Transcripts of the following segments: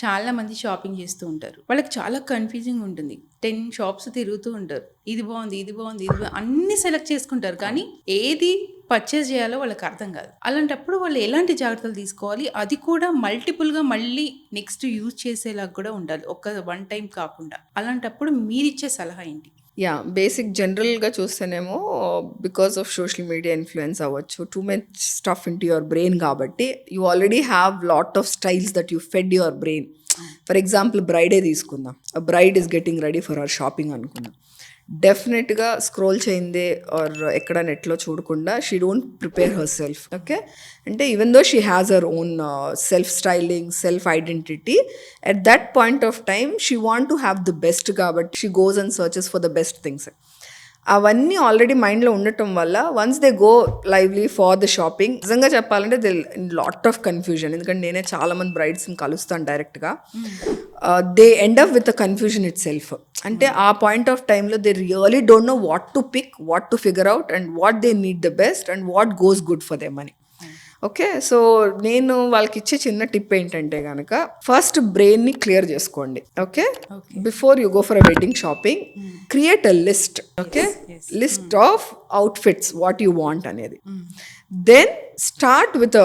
చాలా మంది షాపింగ్ చేస్తూ ఉంటారు. వాళ్ళకి చాలా కన్‌ఫ్యూజింగ్ ఉంటుంది. 10 షాప్స్ తిరుగుతూ ఉంటారు. ఇది బావుంది, ఇది బావుంది, ఇది అన్నీ సెలెక్ట్ చేసుకుంటారు. కానీ ఏది పర్చేస్ చేయాలో వాళ్ళకి అర్థం కాదు. అలాంటప్పుడు వాళ్ళు ఎలాంటి జాగ్రత్తలు తీసుకోవాలి? అది కూడా మల్టిపుల్‌గా మళ్ళీ నెక్స్ట్ యూజ్ చేసేలాగా కూడా ఉండాలి. వన్ టైమ్ కాకుండా. అలాంటప్పుడు మీరిచ్చే సలహా ఏంటి? బేసిక్ జనరల్‌గా చూస్తేనేమో because of social media influence అవ్వచ్చు. Too much stuff into your brain కాబట్టి you already have lot of styles that you fed your brain. For example బ్రైడే తీసుకుందాం. Bride is getting ready for our shopping అనుకుందాం. డెఫినెట్గా scroll చేయిందే or ఎక్కడ నెట్లో చూడకుండా she don't prepare herself. Okay, అంటే even though she has her own self styling, self identity, at that point of time she want to have the best కాబట్టి she goes and searches for the best things. అవన్నీ already మైండ్లో ఉండటం వల్ల once they go lively for the shopping, నిజంగా చెప్పాలంటే they lot of confusion. ఎందుకంటే నేనే చాలా మంది బ్రైడ్స్ని కలుస్తాను డైరెక్ట్గా. They end up with the confusion itself. అంటే ఆ పాయింట్ ఆఫ్ టైంలో they really don't know what to pick, what to figure out and what they need the best and what goes good for them అని. Okay, so నేను వాళ్ళకి ఇచ్చే చిన్న tip ఏంటంటే కనుక ఫస్ట్ బ్రెయిన్ని క్లియర్ చేసుకోండి. Okay, before you go for a wedding shopping create a list. Okay, list of outfits what you want అనేది. Then start with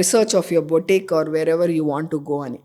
research of your boutique or wherever you want to go అని.